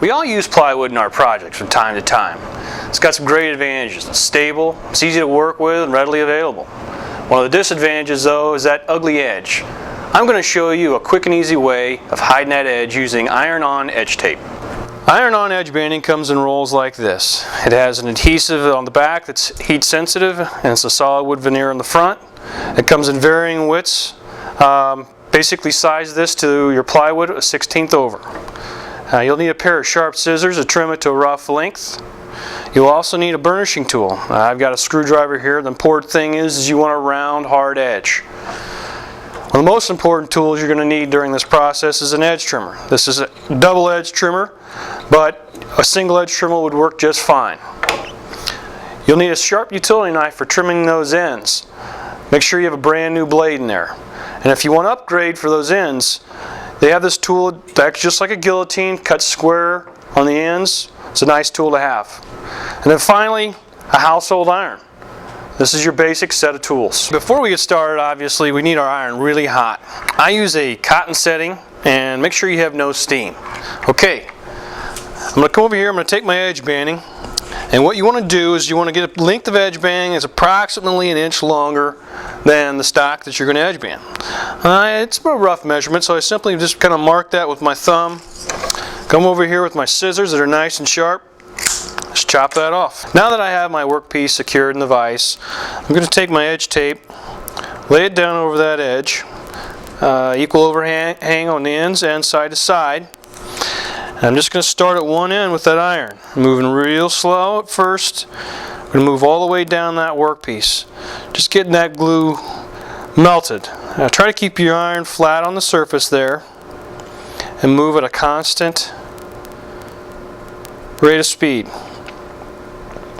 We all use plywood in our projects from time to time. It's got some great advantages. It's stable, it's easy to work with, and readily available. One of the disadvantages, though, is that ugly edge. I'm going to show you a quick and easy way of hiding that edge using iron-on edge tape. Iron-on edge banding comes in rolls like this. It has an adhesive on the back that's heat sensitive, and it's a solid wood veneer on the front. It comes in varying widths. Basically size this to your plywood a 1/16 over. You'll need a pair of sharp scissors to trim it to a rough length. You'll also need a burnishing tool. I've got a screwdriver here. The important thing is you want a round, hard edge. One of the most important tools you're going to need during this process is an edge trimmer. This is a double edge trimmer, but a single edge trimmer would work just fine. You'll need a sharp utility knife for trimming those ends. Make sure you have a brand new blade in there. And if you want to upgrade for those ends, they have this tool that's just like a guillotine, cuts square on the ends. It's a nice tool to have. And then finally, a household iron. This is your basic set of tools. Before we get started, obviously, we need our iron really hot. I use a cotton setting, and make sure you have no steam. Okay, I'm going to come over here, I'm going to take my edge banding, and what you want to do is you want to get a length of edge banding that's approximately 1 inch longer than the stock that you're going to edge band. It's a rough measurement, so I simply just kind of mark that with my thumb. Come over here with my scissors that are nice and sharp. Just chop that off. Now that I have my workpiece secured in the vise, I'm going to take my edge tape, lay it down over that edge, equal overhang on the ends and side to side. And I'm just going to start at one end with that iron, moving real slow at first. I'm going to move all the way down that workpiece, just getting that glue melted. Now try to keep your iron flat on the surface there and move at a constant rate of speed.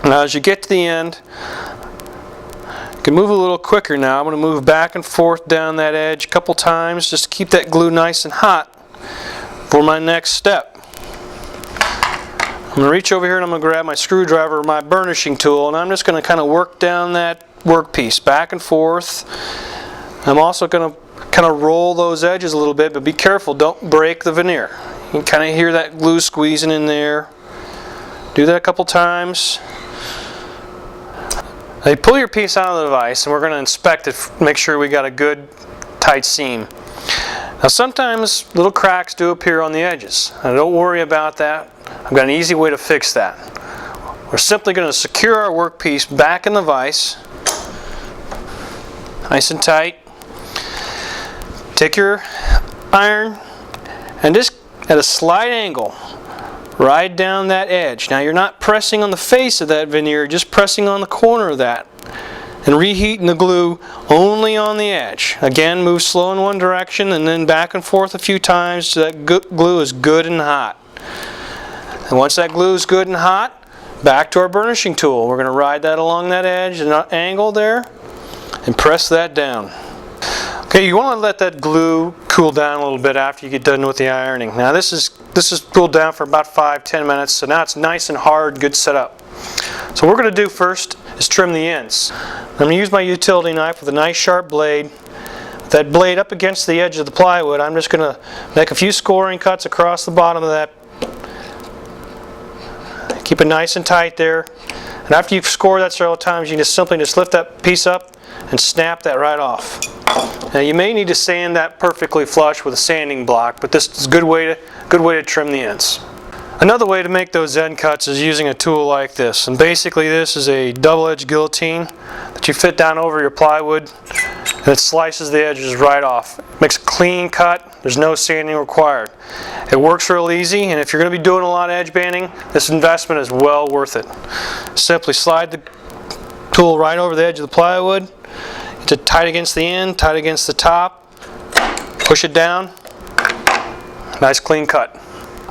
Now as you get to the end, you can move a little quicker now. I'm going to move back and forth down that edge a couple times just to keep that glue nice and hot for my next step. I'm going to reach over here and I'm going to grab my screwdriver or my burnishing tool, and I'm just going to kind of work down that workpiece back and forth. I'm also going to kind of roll those edges a little bit, but be careful, don't break the veneer. You can kind of hear that glue squeezing in there. Do that a couple times. Now you pull your piece out of the vise and we're going to inspect it, make sure we got a good tight seam. Now sometimes little cracks do appear on the edges. Now don't worry about that. I've got an easy way to fix that. We're simply going to secure our workpiece back in the vise, nice and tight. Take your iron and just at a slight angle, ride down that edge. Now you're not pressing on the face of that veneer, just pressing on the corner of that and reheating the glue only on the edge. Again, move slow in one direction and then back and forth a few times so that glue is good and hot. And once that glue is good and hot, back to our burnishing tool. We're going to ride that along that edge and angle there and press that down. Okay, you want to let that glue cool down a little bit after you get done with the ironing. Now this is cooled down for about 5-10 minutes, so now it's nice and hard, good setup. So what we're going to do first is trim the ends. I'm going to use my utility knife with a nice sharp blade. With that blade up against the edge of the plywood, I'm just going to make a few scoring cuts across the bottom of that. Keep it nice and tight there. And after you've scored that several times, you can simply lift that piece up and snap that right off. Now you may need to sand that perfectly flush with a sanding block, but this is a good way to trim the ends. Another way to make those end cuts is using a tool like this. And basically this is a double-edged guillotine that you fit down over your plywood and it slices the edges right off. Makes a clean cut, there's no sanding required. It works real easy, and if you're going to be doing a lot of edge banding, this investment is well worth it. Simply slide the tool right over the edge of the plywood. It's tight against the end, tight against the top. Push it down. Nice clean cut.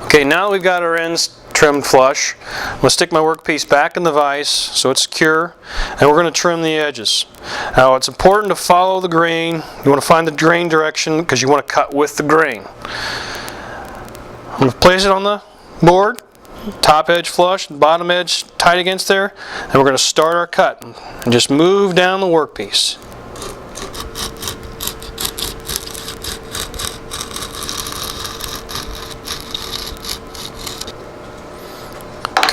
Okay, now that we've got our ends trimmed flush, I'm going to stick my workpiece back in the vise so it's secure, and we're going to trim the edges. Now it's important to follow the grain. You want to find the grain direction because you want to cut with the grain. I'm going to place it on the board, top edge flush, bottom edge tight against there, and we're going to start our cut and just move down the workpiece.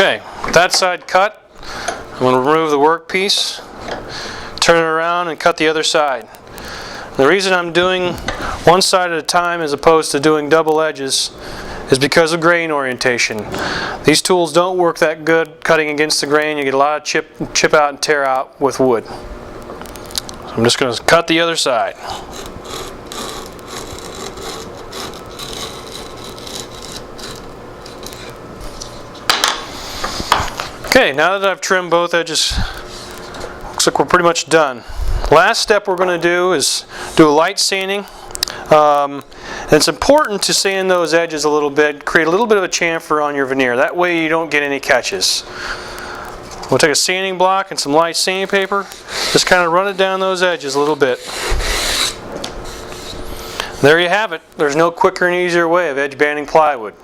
Okay, with that side cut, I'm going to remove the workpiece, turn it around and cut the other side. The reason I'm doing one side at a time as opposed to doing double edges is because of grain orientation. These tools don't work that good cutting against the grain. You get a lot of chip out and tear out with wood. So I'm just going to cut the other side. Okay, now that I've trimmed both edges, looks like we're pretty much done. Last step we're going to do is do a light sanding. And it's important to sand those edges a little bit, create a little bit of a chamfer on your veneer. That way you don't get any catches. We'll take a sanding block and some light sandpaper, just kind of run it down those edges a little bit. There you have it. There's no quicker and easier way of edge banding plywood.